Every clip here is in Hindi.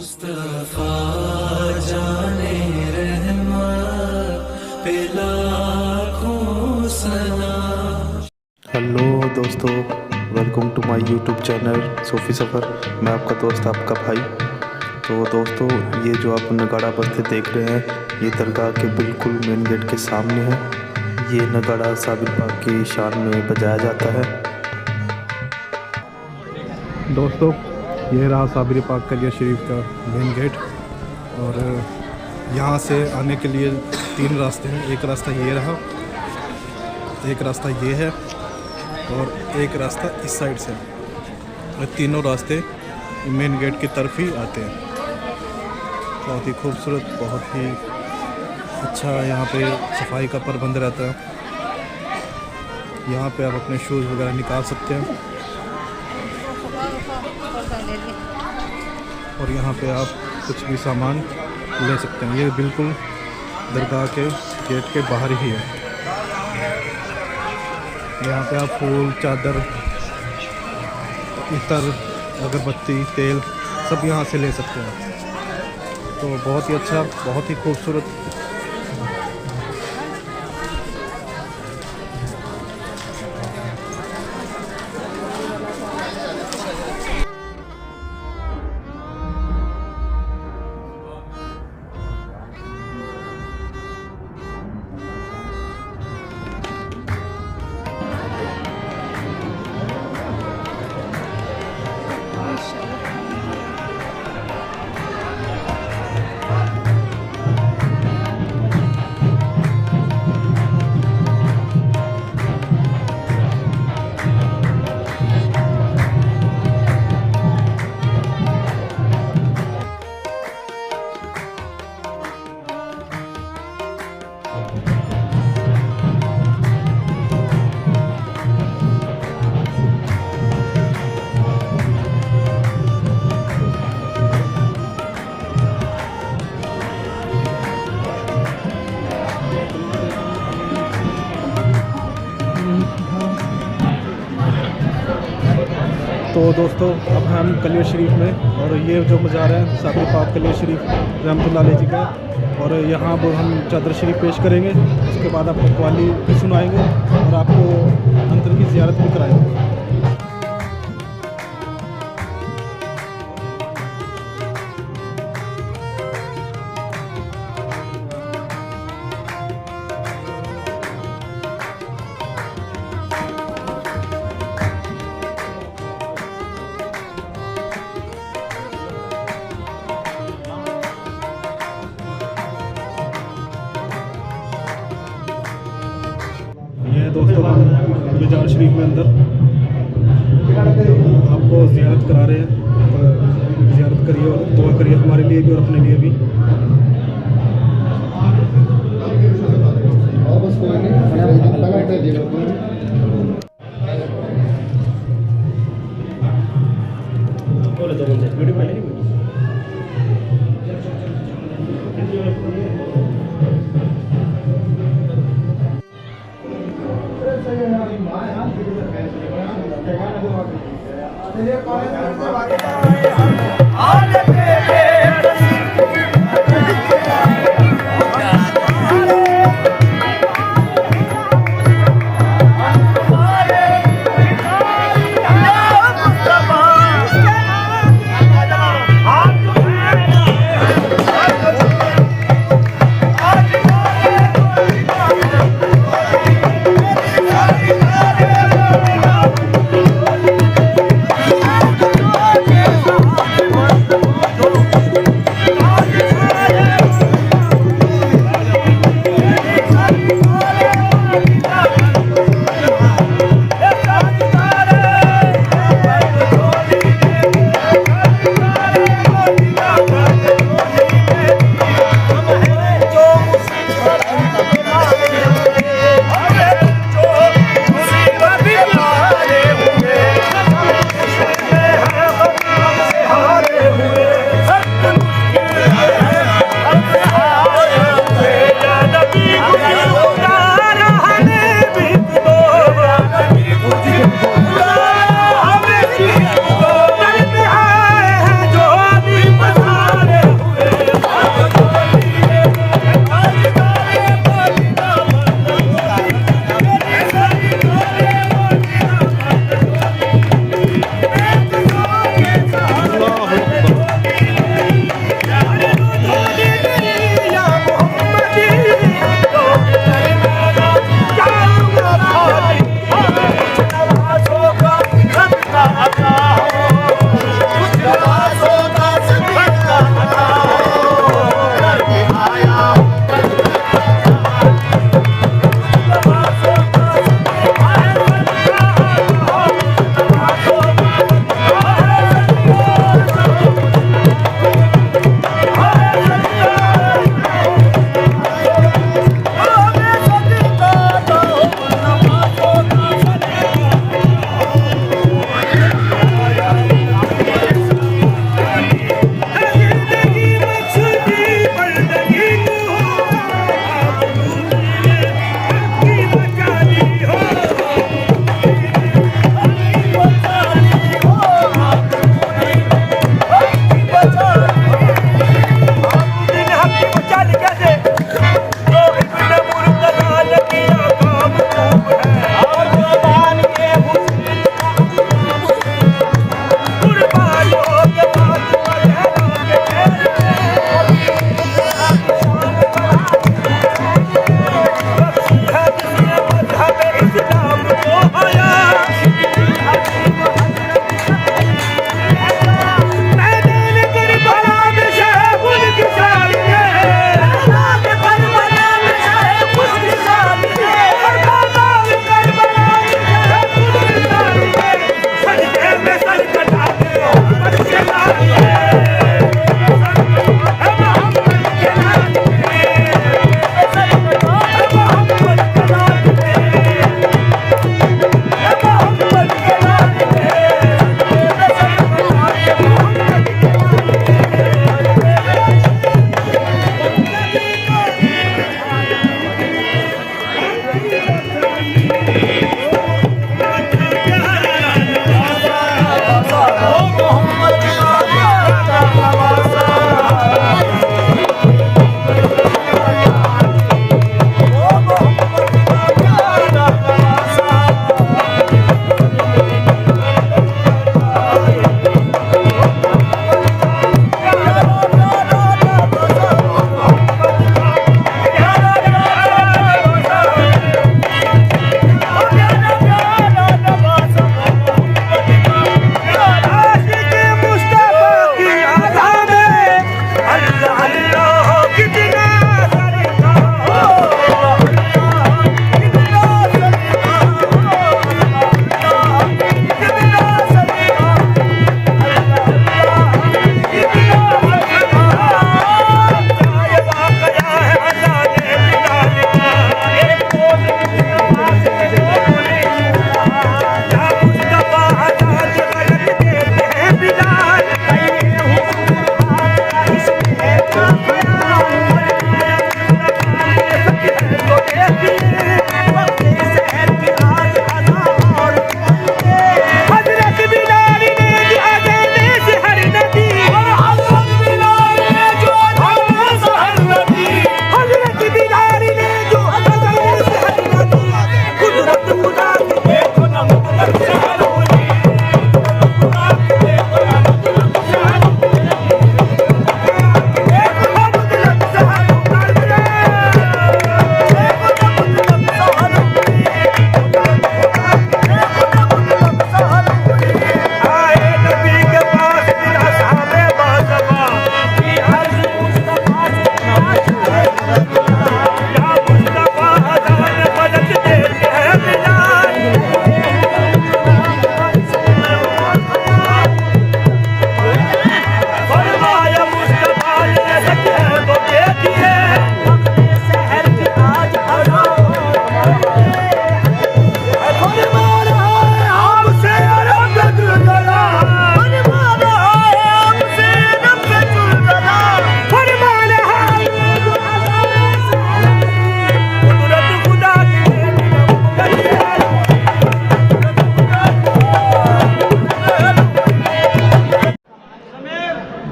मुस्तफा जाने रहमत पे लाखों सलाम। हेलो दोस्तों, welcome to my YouTube channel Sufi Safar. मैं आपका दोस्त, आपका भाई। तो दोस्तों, ये जो आप नगाड़ा बजते देख रहे हैं, ये दरगाह के बिल्कुल मेन गेट के सामने है। ये नगाड़ा साबिर पाक की शान में बजाया जाता है। दोस्तों, ये रहा साबिर पाक कलिया शरीफ का मेन गेट। और यहाँ से आने के लिए 3 रास्ते हैं। एक रास्ता ये रहा, एक रास्ता ये है और एक रास्ता इस साइड से। ये तीनों रास्ते मेन गेट की तरफ ही आते हैं। बहुत ही खूबसूरत, बहुत ही अच्छा यहाँ पे सफाई का प्रबंध रहता है। यहाँ पे आप अपने शूज़ वगैरह निकाल सकते हैं और यहाँ पे आप कुछ भी सामान ले सकते हैं। ये बिल्कुल दरगाह के गेट के बाहर ही है। यहाँ पे आप फूल, चादर, इतर, अगरबत्ती, तेल सब यहाँ से ले सकते हैं। तो बहुत ही अच्छा, बहुत ही खूबसूरत। तो दोस्तों, अब हम कलिया शरीफ में, और ये जो मज़ार है साबिर पाक कलिया शरीफ रहमतुल्लाह अलैह जी का। और यहाँ वो हम चादर शरीफ पेश करेंगे। उसके बाद आपको कव्वाली भी सुनाएंगे और आपको अंदर की ज़ियारत भी कराएंगे। दोस्तों, हम मज़ार शरीफ में अंदर आपको ज़ियारत करा रहे हैं। ज़ियारत करिए और दुआ करिए हमारे लिए भी और अपने लिए भी।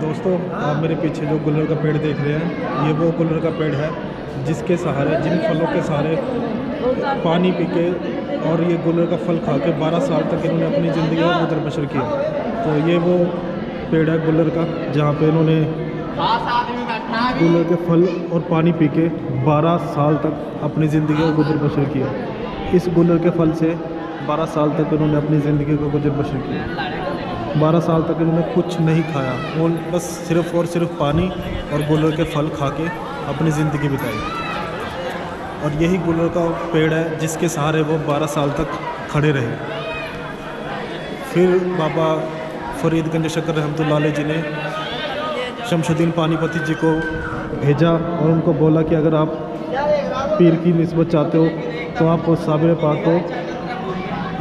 दोस्तों आप मेरे पीछे जो गुलर का पेड़ देख रहे हैं, ये वो गुलर का पेड़ है जिसके सहारे, जिन फलों के सहारे पानी पी के और ये गुलर का फल खा के 12 साल तक इन्होंने अपनी ज़िंदगी में गुजर बसर किया। तो ये वो पेड़ है गुलर का, जहाँ पे इन्होंने गुलर के फल और पानी पी के 12 साल तक अपनी ज़िंदगी को गुजर बसर किया। इस गुलर के फल से 12 साल तक इन्होंने अपनी ज़िंदगी को गुजर बसर किया। 12 साल तक इन्होंने कुछ नहीं खाया, वो बस सिर्फ़ और सिर्फ पानी और गुलर के फल खा के अपनी ज़िंदगी बिताई। और यही गुलर का पेड़ है जिसके सहारे वो 12 साल तक खड़े रहे। फिर बाबा फरीद शकर रहमतुल्लाह अलैह जी ने शमशुद्दीन पानीपती जी को भेजा और उनको बोला कि अगर आप पीर की निस्बत चाहते हो तो आप उस साबिर पाक को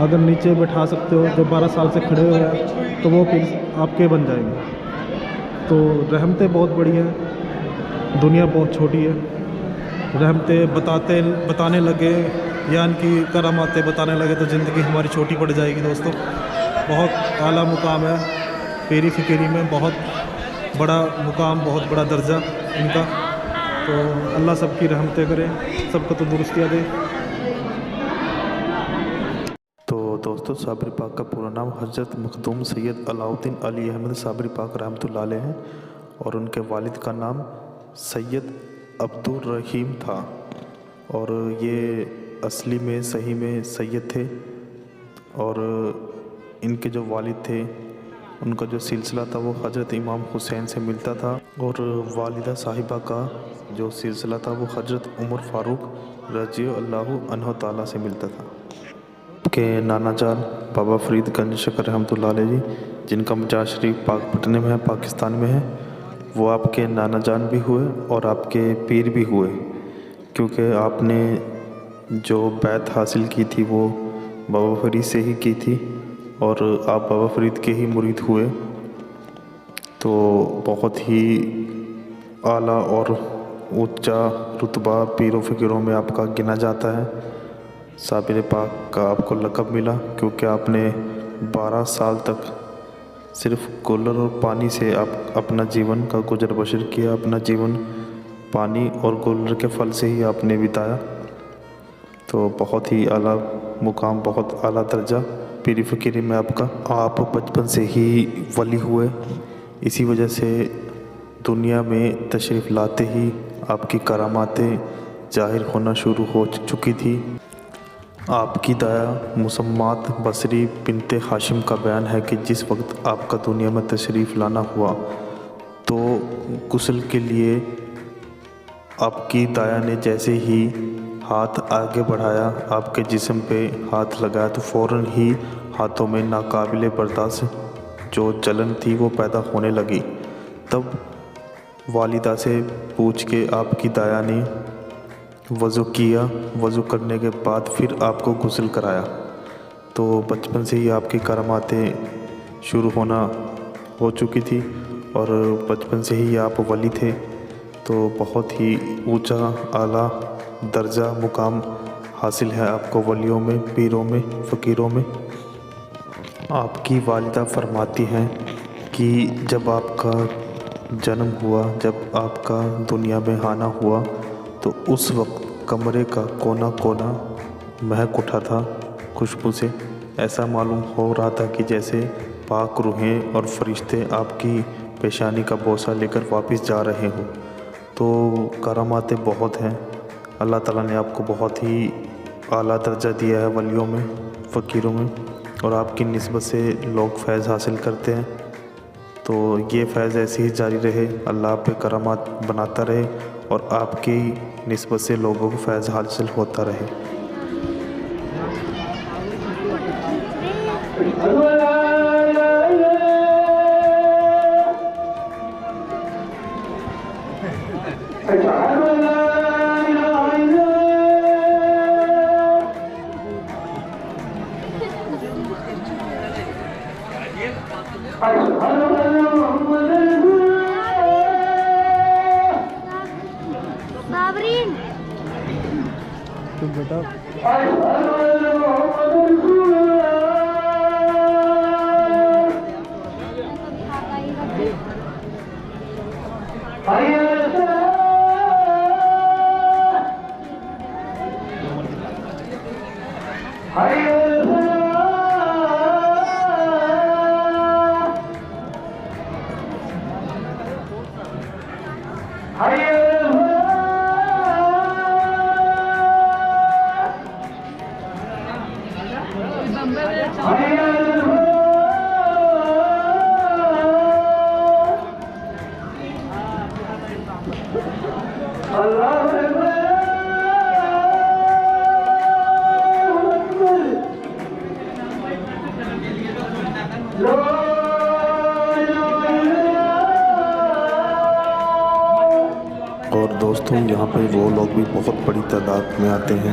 अगर नीचे बैठा सकते हो, जो 12 साल से खड़े हुए हैं, तो वो पीर आपके बन जाएंगे। तो रहमतें बहुत बड़ी हैं, दुनिया बहुत छोटी है। रहमतें बताने लगे या इनकी करामातें बताने लगे तो ज़िंदगी हमारी छोटी पड़ जाएगी। दोस्तों बहुत आला मुकाम है पीरी फ़िक्री में, बहुत बड़ा मुकाम, बहुत बड़ा दर्जा इनका। तो अल्लाह सबकी रहमतें करे, सबको तो दुरुस्तियाँ दे। तो दोस्तों साबिर पाक का पूरा नाम हज़रत मखदूम सैयद अलाउद्दीन अली अहमद साबिर पाक रहमतुल्लाह अलैह हैं और उनके वालिद का नाम सैयद अब्दुर रहीम था। और ये असली में सही में सैयद थे। और इनके जो वालिद थे उनका जो सिलसिला था वो हज़रत इमाम हुसैन से मिलता था, और वालिदा साहिबा का जो सिलसिला था वो हज़रत उमर फ़ारूक रज़ी अल्लाहु अन्हु ताला से मिलता था। के नाना जान बाबा फरीद शकर रहमतुल्लाह अलैह जी, जिनका मजार शरीफ पाकपटन में है, पाकिस्तान में है, वो आपके नाना जान भी हुए और आपके पीर भी हुए, क्योंकि आपने जो बैत हासिल की थी वो बाबा फरीद से ही की थी और आप बाबा फरीद के ही मुरीद हुए। तो बहुत ही आला और ऊंचा रुतबा पीरों फ़िक्रों में आपका गिना जाता है। साबिर पाक का आपको लक़ब मिला क्योंकि आपने 12 साल तक सिर्फ़ गुलर और पानी से आप अपना जीवन का गुजर बसर किया। अपना जीवन पानी और गुलर के फल से ही आपने बिताया। तो बहुत ही आला मुकाम, बहुत आला दर्जा पीरी फ़िक्री में आपका। आप बचपन से ही वली हुए, इसी वजह से दुनिया में तशरीफ़ लाते ही आपकी करामातें ज़ाहिर होना शुरू हो चुकी थी। आपकी दाया मुसम्मात बसरी बिनते हाशिम का बयान है कि जिस वक्त आपका दुनिया में तशरीफ़ लाना हुआ तो गुस्ल के लिए आपकी दाया ने जैसे ही हाथ आगे बढ़ाया, आपके जिस्म पे हाथ लगाया, तो फ़ौरन ही हाथों में नाकाबिले बर्दाश्त जो जलन थी वो पैदा होने लगी। तब वालिदा से पूछ के आपकी दाया ने वज़ू किया, वज़ू करने के बाद फिर आपको गुस्ल कराया। तो बचपन से ही आपकी करामातें शुरू होना हो चुकी थी और बचपन से ही आप वली थे। तो बहुत ही ऊंचा आला दर्जा मुकाम हासिल है आपको वलियों में, पीरों में, फ़कीरों में। आपकी वालिदा फरमाती हैं कि जब आपका जन्म हुआ, जब आपका दुनिया में आना हुआ, तो उस वक्त कमरे का कोना कोना महक उठा था खुशबू से। ऐसा मालूम हो रहा था कि जैसे पाक रूहें और फरिश्ते आपकी पेशानी का बोसा लेकर वापस जा रहे हों। तो करामातें बहुत हैं, अल्लाह ताला ने आपको बहुत ही आला दर्जा दिया है वलियों में, फ़कीरों में, और आपकी निस्बत से लोग फैज़ हासिल करते हैं। तो ये फैज़ ऐसे ही जारी रहे, अल्लाह पे करामात बनाता रहे और आपकी निस्बत से लोगों को फैज़ हासिल होता रहे। तुम बेटा और दोस्तों यहाँ पे वो लोग भी बहुत बड़ी तादाद में आते हैं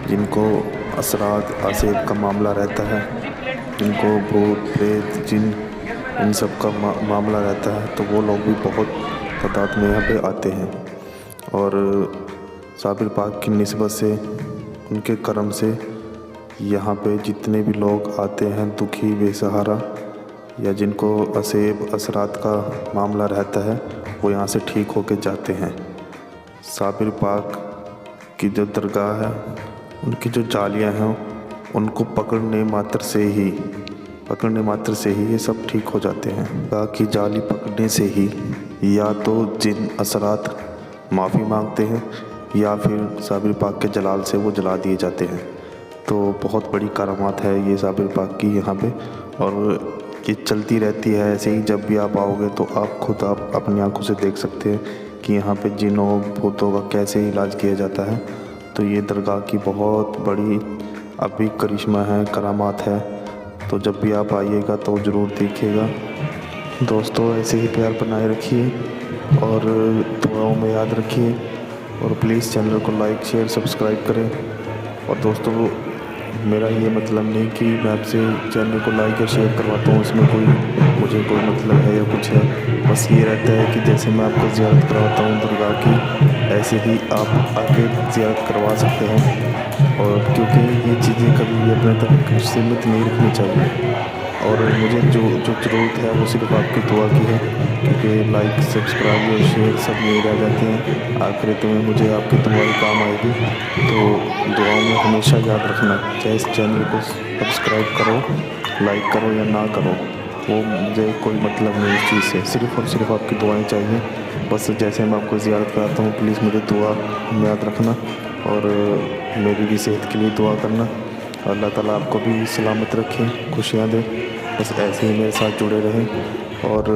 जिनको असरात आसेब का मामला रहता है, जिनको भूत प्रेत जिन इन सब का मामला रहता है, तो वो लोग भी बहुत तादाद में यहाँ पे आते हैं। और साबिर पाक की निस्बत से, उनके करम से यहाँ पे जितने भी लोग आते हैं दुखी बेसहारा या जिनको असेब असरात का मामला रहता है, वो यहाँ से ठीक होके जाते हैं। साबिर पाक की जो दरगाह है, उनकी जो जालियाँ हैं, उनको पकड़ने मात्र से ही ये सब ठीक हो जाते हैं। बाकी जाली पकड़ने से ही या तो जिन असरात माफ़ी मांगते हैं या फिर साबिर पाक के जलाल से वो जला दिए जाते हैं। तो बहुत बड़ी करामात है ये साबिर पाक की यहाँ पे, और ये चलती रहती है ऐसे ही। जब भी आप आओगे तो आप अपनी आंखों से देख सकते हैं कि यहाँ पे जिनों भूतों का कैसे इलाज किया जाता है। तो ये दरगाह की बहुत बड़ी अभी करिश्मा है, करामात है। तो जब भी आप आइएगा तो ज़रूर देखिएगा। दोस्तों ऐसे ही प्यार बनाए रखिए और दुआओं में याद रखिए, और प्लीज़ चैनल को लाइक शेयर सब्सक्राइब करें। और दोस्तों मेरा ये मतलब नहीं कि मैं आपसे चैनल को लाइक और शेयर करवाता हूँ, इसमें मुझे कोई मतलब है या कुछ है। बस ये रहता है कि जैसे मैं आपको ज़ियारत करवाता हूँ दरगाह की, ऐसे ही आप आगे ज़ियारत करवा सकते हैं। और क्योंकि ये चीज़ें कभी भी अपने तक सीमित नहीं रखनी चाहिए, और मुझे जो ज़रूरत है वो सिर्फ आपकी दुआ की है, क्योंकि लाइक सब्सक्राइब और शेयर सब यही रह जाते हैं। आखिरत में मुझे आपकी दुआ ही काम आएगी। तो दुआओं में हमेशा याद रखना, चाहे इस चैनल को सब्सक्राइब करो, लाइक करो या ना करो, वो मुझे कोई मतलब नहीं इस चीज़ से। सिर्फ़ और सिर्फ आपकी दुआएं चाहिए। बस जैसे मैं आपको ज़ियारत कराता हूँ, प्लीज़ मुझे दुआ में याद रखना, और मेरी भी सेहत के लिए दुआ करना। अल्लाह ताला आपको भी सलामत रखे, खुशियाँ दे। बस ऐसे ही मेरे साथ जुड़े रहें, और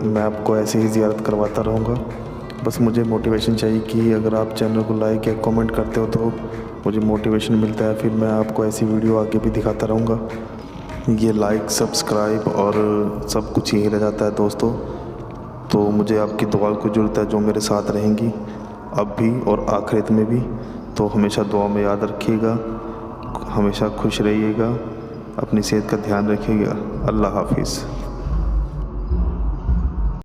मैं आपको ऐसे ही ज़ियारत करवाता रहूँगा। बस मुझे मोटिवेशन चाहिए कि अगर आप चैनल को लाइक या कमेंट करते हो तो मुझे मोटिवेशन मिलता है, फिर मैं आपको ऐसी वीडियो आगे भी दिखाता रहूँगा। ये लाइक सब्सक्राइब और सब कुछ यही रह जाता है दोस्तों। तो मुझे आपकी दुआ की ज़रूरत है, जो मेरे साथ रहेंगी अब भी और आखिरत में भी। तो हमेशा दुआ में याद रखिएगा, हमेशा खुश रहिएगा, अपनी सेहत का ध्यान रखिएगा। अल्लाह हाफिज़।